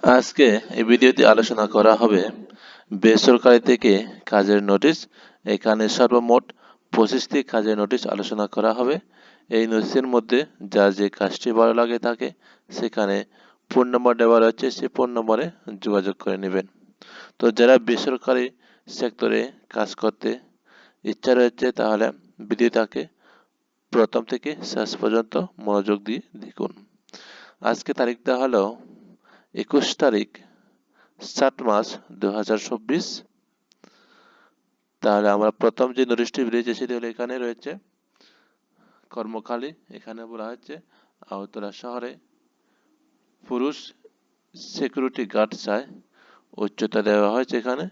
আজকে এই ভিডিওতে আলোচনা করা হবে বেসরকারি থেকে কাজের নোটিশ। এখানে সর্বমোট 25টি কাজের নোটিশ আলোচনা করা হবে। এই নোটিশের মধ্যে যার যে কাজটি ভালো লাগে থাকে সেখানে ফোন নম্বর দেওয়া রয়েছে, সেই ফোন নম্বরে যোগাযোগ করে নেবেন। তো যারা বেসরকারি সেক্টরে কাজ করতে ইচ্ছা রয়েছে তাহলে ভিডিওটাকে প্রথম থেকে শেষ পর্যন্ত মনোযোগ দিয়ে দেখুন। আজকে তারিখটা হলো 21 তারিখ 7 মাস 2024। তাহলে আমরা প্রথম যে নোটিশটি বেরিয়েছে সেটি হলো এখানে রয়েছে কর্মখালি। এখানে বলা হচ্ছে আগরতলা শহরে পুরুষ সিকিউরিটি গার্ড চাই। উচ্চতা দেওয়া হয়েছে এখানে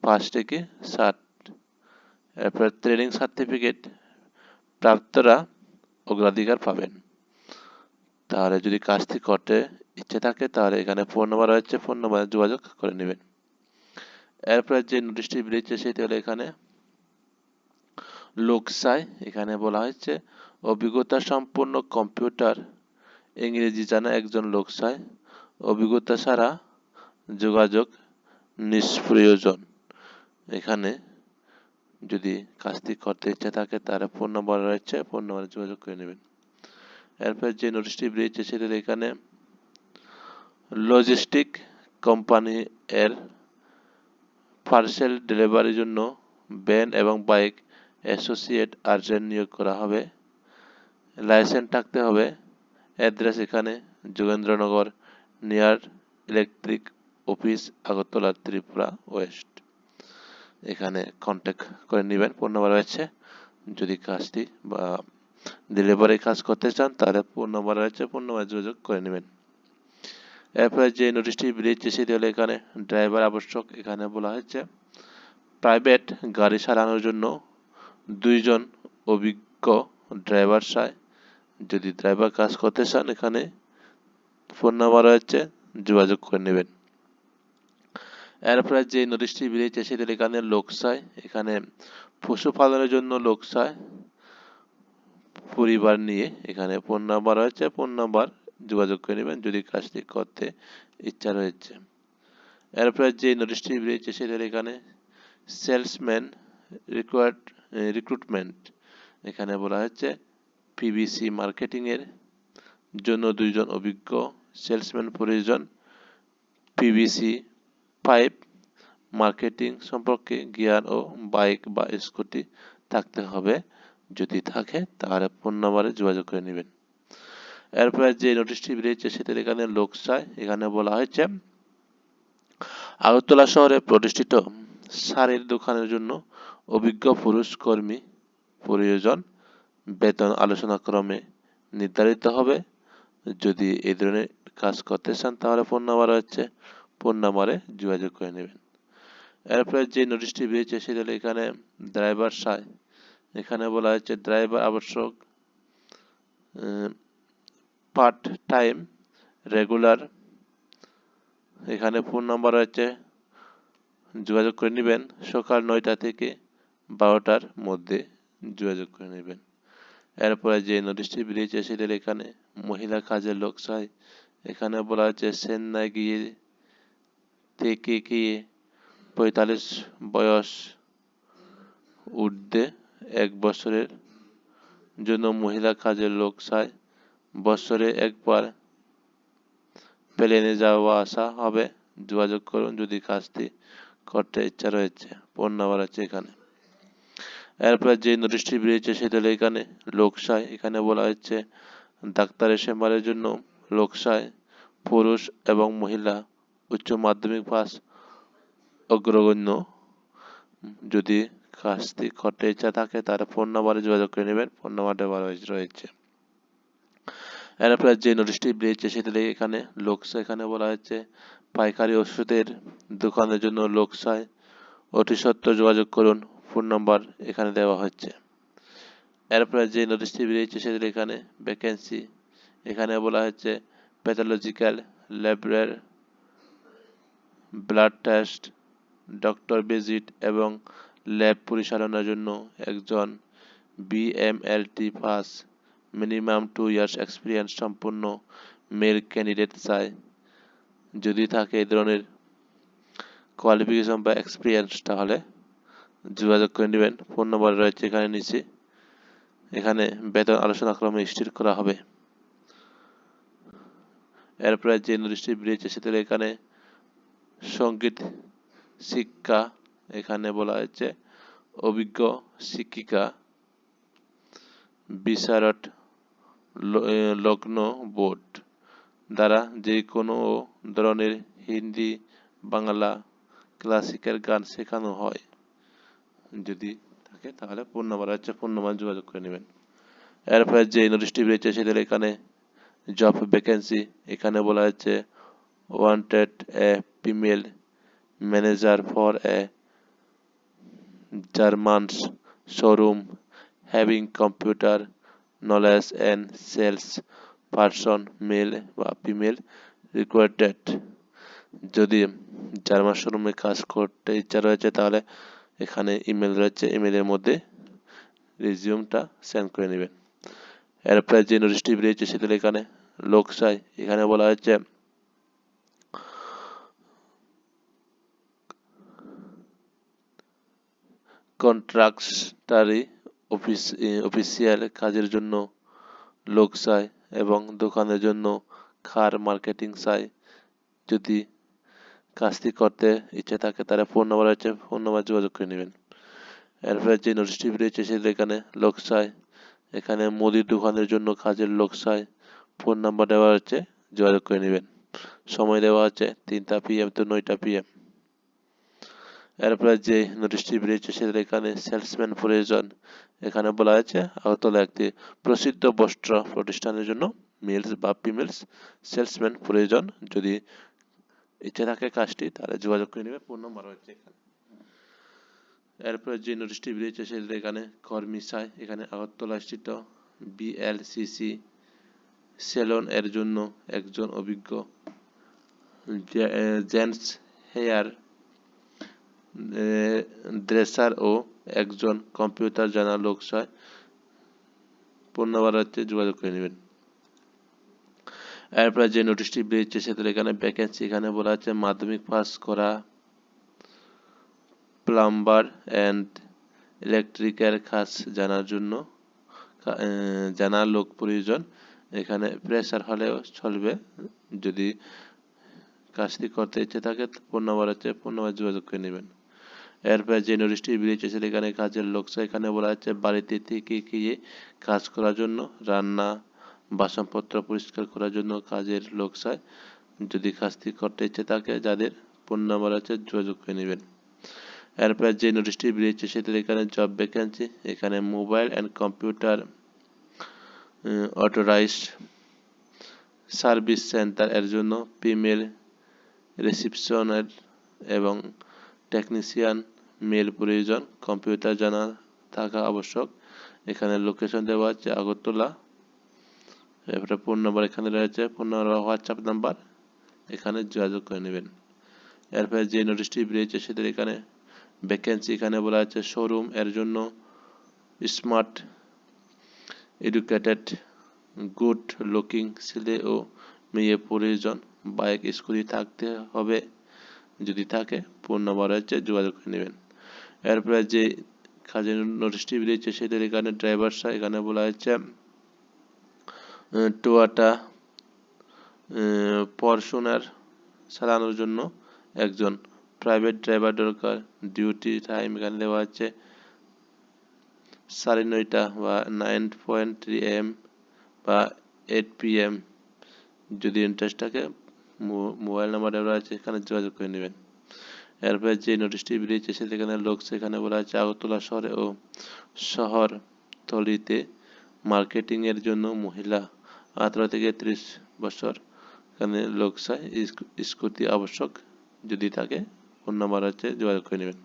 5 থেকে 7। এরপর ট্রেনিং সার্টিফিকেট প্রাপ্তরা অগ্রাধিকার পাবেন। তাহলে যদি কাজটি করতে ইচ্ছে থাকে তাহলে এখানে ফোন নাম্বার রয়েছে, ফোন নাম্বারে যোগাযোগ করে নেবেন। এরপরে যে নোটিশটি বেরিয়েছে সেটি হলো এখানে লোক চাই। এখানে বলা হয়েছে অভিজ্ঞতা সম্পন্ন কম্পিউটার ইংরেজি জানা একজন লোক চাই। অভিজ্ঞতা ছাড়া যোগাযোগ নিষ্প্রয়োজন। এখানে যদি কাজটি করতে ইচ্ছে থাকে তাহলে ফোন নম্বর রয়েছে, ফোন নম্বরে যোগাযোগ করে নেবেন। এরপর যে নোটিশটি বেরিয়েছে সেটা এখানে লজিস্টিক কোম্পানি এর পার্সেল ডেলিভারির জন্য ভ্যান এবং বাইক অ্যাসোসিয়েট আর্জেন্ট নিয়োগ করা হবে। লাইসেন্স থাকতে হবে। অ্যাড্রেস এখানে Jogendranagar near electric office Agartala Tripura West. এখানে কন্ট্যাক্ট করে নেবেন, ফোন নাম্বার রয়েছে। যদি কাজটি বা ডেলিভারি কাজ করতে চান তাহলে ফোন নাম্বার রয়েছে, ফোন নাম্বারে যোগাযোগ করে নেবেন। এরপরে যে নোটিশটি বেরিয়েছে সেটি হলো এখানে ড্রাইভার আবশ্যক। এখানে বলা হয়েছে প্রাইভেট গাড়ি চালানোর জন্য 2 জন অভিজ্ঞ ড্রাইভার চাই। যদি ড্রাইভার কাজ করতে চান এখানে ফোন নাম্বার রয়েছে, যোগাযোগ করে নেবেন। এরপরে যে নোটিশটি বেরিয়েছে সেটি এখানে লোক চাই। এখানে পশুপালনের জন্য লোক চাই পরিবার নিয়ে। এখানে ফোন নাম্বার রয়েছে, ফোন নাম্বার যোগাযোগ করে নেবেন যদি কাজটি করতে ইচ্ছা রয়েছে। এরপরে যে নোটিশটি বেরিয়েছে সেটা এখানে সেলসম্যান রিক্রুটমেন্ট। এখানে বলা হচ্ছে পিবিসি মার্কেটিং এর জন্য 2 জন অভিজ্ঞ সেলসম্যান প্রয়োজন। পিবিসি পাইপ মার্কেটিং সম্পর্কে জ্ঞান ও বাইক বা স্কুটি থাকতে হবে। যদি থাকে তাহলে ফোন নাম্বারে যোগাযোগ করে নেবেন। এরপরে যে নোটিশটি বেরিয়েছে সেটা এখানে লোক চাই। এখানে বলা হয়েছে আগরতলা শহরে প্রতিষ্ঠিত শাড়ির দোকানের জন্য অভিজ্ঞ পুরুষ কর্মী প্রয়োজন। বেতন আলোচনাক্রমে নির্ধারিত হবে। যদি এই ধরনের কাজ করতে চান তাহলে ফোন নাম্বার হচ্ছে, ফোন নাম্বারে যোগাযোগ করে নেবেন। এরপরে যে নোটিশটি বেরিয়েছে সেটা হলো এখানে ড্রাইভার চাই। এখানে বলা হচ্ছে ড্রাইভার আবশ্যক পার্ট টাইম রেগুলার। এখানে ফোন নাম্বার রয়েছে, যোগাযোগ করে নেবেন। সকাল 9টা থেকে 12টার মধ্যে যোগাযোগ করে নেবেন। এরপরে যে নোটিশটি বেরিয়েছে সেটা এখানে মহিলা কাজের লোক চাই। এখানে বলা হচ্ছে চেন্নাই গিয়ে থেকে গিয়ে 45 বয়স ঊর্ধ্বে 1 বছরের জন্য মহিলা কাজের লোক চাই। বছরে একবার প্লেনে যাওয়া আসা হবে। যোগাযোগ করুন যদি কাজটি করতে ইচ্ছা রয়েছে। ফোন নাম্বার আছে এখানে। এরপরে যে নোটিশটি বেরিয়েছে সেটা হলো এখানে লোক চাই। এখানে বলা হচ্ছে ডাক্তারের চেম্বারের জন্য লোক চাই। পুরুষ এবং মহিলা উচ্চ মাধ্যমিক পাস অগ্রগণ্য। যদি কাজটি করতে ইচ্ছা থাকে তাহলে ফোন নাম্বারে যোগাযোগ করে নেবেন, ফোন নাম্বার দেওয়া রয়েছে। এরপরে যে নোটিশটি বেরিয়েছে সেটা এখানে লোক চাই। এখানে বলা হচ্ছে পাইকারি ওষুধের দোকানের জন্য লোক চাই। অতি সত্বর যোগাযোগ করুন, ফোন নাম্বার এখানে দেওয়া হচ্ছে। এরপরে যে নোটিশটি বেরিয়েছে সেটা এখানে ভ্যাকেন্সি। এখানে বলা হচ্ছে প্যাথোলজিক্যাল ল্যাবের ব্লাড টেস্ট, ডক্টর ভিজিট এবং ল্যাব পরিচালনার জন্য একজন BMLT pass minimum 2 years experience সম্পন্ন মেল ক্যান্ডিডেট চাই। যদি থাকে এই ধরনের কোয়ালিফিকেশন বা এক্সপিরিয়েন্স তাহলে যোগাযোগ করে নেবেন। ফোন নম্বর রয়েছে এখানে নিচে। এখানে বেতন আলোচনা ক্রমে স্থির করা হবে। এরপরে যে নোটিশটি বেরিয়েছে সেটা এখানে সঙ্গীত শিক্ষা, এখানে বলা হয়েছে অভিজ্ঞ শিক্ষিকা, বিশারদ লগ্ন বোর্ড দ্বারা যে কোনো ধরনের হিন্দি, বাংলা, ক্লাসিক্যাল গান শেখানো হয়। যদি থাকে তাহলে ফোন নাম্বার আছে, ফোন নাম্বার যোগাযোগ করে নেবেন। এরপরে যে নোটিশটি বেরিয়েছে সেটা এখানে জব ভ্যাকেন্সি, এখানে বলা হচ্ছে wanted a female manager for a Germans showroom having computer knowledge and sales person male বা ফিমেল রিকোয়ার্ডেড। যদি জার্মান শোরুমে কাজ করতে ইচ্ছা রয়েছে তাহলে এখানে ইমেল রয়েছে, ইমেলের মধ্যে রিজিউমটা সেন্ড করে নেবেন। এরপরে যে নোটিশটি বেরিয়েছে সেটা এখানে লোকসাই, এখানে বলা হচ্ছে কন্ট্রাক্টারি অফিসিয়াল কাজের জন্য লোক চাই এবং দোকানের জন্য কার মার্কেটিং চাই। যদি কাজটি করতে ইচ্ছে থাকে তাহলে ফোন নাম্বার আছে, ফোন নাম্বার যোগাযোগ করে নেবেন। এরপরে যে নোটিশটি বেরিয়েছে সেটা এখানে লোক চাই, এখানে মুদির দোকানের জন্য কাজের লোক চাই। ফোন নাম্বার দেওয়া হচ্ছে, যোগাযোগ করে নেবেন। সময় দেওয়া আছে 3টা PM to 9টা PM। এরপরে যে নোটিশটি বেরিয়েছে সেটা এখানে সেলসম্যান প্রয়োজন, এখানে বলা হয়েছে আগরতলা একটি প্রসিদ্ধ বস্ত্র প্রতিষ্ঠানের জন্য মেলস বা ফিমেলস সেলসম্যান প্রয়োজন। যদি ইচ্ছে থাকে কাজটি তাহলে যোগাযোগ করে নেবে, ফোন নম্বর হচ্ছে এখানে। এরপরে যে নোটিশটি বেরিয়েছে সেটা এখানে কর্মী চাই, এখানে আগরতলা স্থিত BLCC সেলন এর জন্য একজন অভিজ্ঞ জেন্টস হেয়ার ড্রেসার ও একজন কম্পিউটার জানা লোক চাই। ফোন নাম্বার হচ্ছে, যোগাযোগ করে নেবেন। এরপরে যে নোটিশটি বেরিয়েছে সেটা এখানে ভ্যাকেন্সি, এখানে বলা হচ্ছে মাধ্যমিক পাস করা প্লাম্বার অ্যান্ড ইলেকট্রিক্যাল কাজ জানার জন্য জানা লোক প্রয়োজন। এখানে প্রেসার হলেও চলবে, যদি কাজটি করতে ইচ্ছে থাকে ফোন নাম্বার হচ্ছে, ফোন নাম্বার যোগাযোগ করে নেবেন। এরপরে যে নোটিশটি বেরিয়েছে সেটা এখানে কাজের লোক চাই, এখানে বলা হচ্ছে বাড়িতে থেকে গিয়ে কাজ করার জন্য, রান্না বাসনপত্র পরিষ্কার করার জন্য কাজের লোক চাই। যদি কাজটি করতে ইচ্ছে থাকে যাদের, ফোন নাম্বার আছে, যোগাযোগ করে নেবেন। এরপর যে নোটিশটি বেরিয়েছে সেটা এখানে জব ভ্যাকেন্সি, এখানে mobile and computer authorised service centre এর জন্য ফিমেল রিসিপশনের এবং টেকনিশিয়ান মেল প্রয়োজন, কম্পিউটার জানা থাকা আবশ্যক। এখানে লোকেশন দেওয়া আছে আগরতলা। এরপরে ফোন নাম্বার এখানে রয়েছে, ফোন নাম্বার বা হোয়াটসঅ্যাপ নাম্বার, এখানে যোগাযোগ করে নেবেন। এরপরে যে নোটিশটি বেরিয়েছে সেটা এখানে ভ্যাকেন্সি, এখানে বলা আছে শোরুম এর জন্য স্মার্ট এডুকেটেড গুড লুকিং ছেলে ও মেয়ে প্রয়োজন, বাইক স্কুটি থাকতে হবে। যদি থাকে ফোন নাম্বার আছে, যোগাযোগ করে নেবেন। এরপরে যে কাজের নোটিশটি বেরিয়েছে সেটার এখানে ড্রাইভার চাই, এখানে বলা হচ্ছে টোয়োটা ফরচুনার চালানোর জন্য একজন প্রাইভেট ড্রাইভার দরকার। ডিউটি টাইম এখানে দেওয়া আছে 9:30 বা 9:3 AM বা 8 PM। যদি ইন্টারেস্ট থাকে মোবাইল নাম্বার দেওয়া আছে, এখানে যোগাযোগ করে নেবেন। এরপরে যে নোটিশটি বেরিয়েছে সেখানে লোক, সেখানে বলা আছে আগরতলা শহরে ও শহরতলিতে মার্কেটিং এর জন্য মহিলা 18 থেকে 30 বছর, এখানে লোক চাই, স্কুটি আবশ্যক। যদি থাকে ফোন নাম্বার আছে, যোগাযোগ করে নেবেন।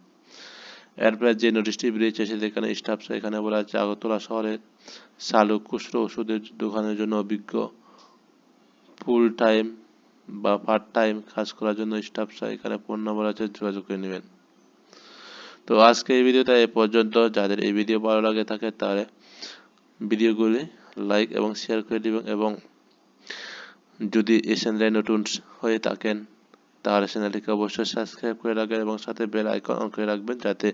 এরপরে যে নোটিশটি বেরিয়েছে সেখানে স্টাফ চাই, এখানে বলা আছে আগরতলা শহরে চালু খুচরো ওষুধের দোকানের জন্য অভিজ্ঞ ফুল টাইম বা পার্ট টাইম কাজ করার জন্য স্টাফ চাই, এখানে ফোন নাম্বার আছে, যোগাযোগ করে নেবেন। তো আজকে এই ভিডিওটা এ পর্যন্ত। যাদের এই ভিডিও ভালো লাগে থাকে তাহলে ভিডিওগুলি লাইক এবং শেয়ার করে দিবেন এবং যদি এই চ্যানেলে নতুন হয়ে থাকেন তাহলে চ্যানেলটিকে অবশ্যই সাবস্ক্রাইব করে রাখবেন এবং সাথে বেল আইকন অন করে রাখবেন, যাতে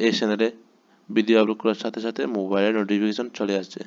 এই চ্যানেলে ভিডিও আপলোড করার সাথে সাথে মোবাইলে নোটিফিকেশন চলে আসে।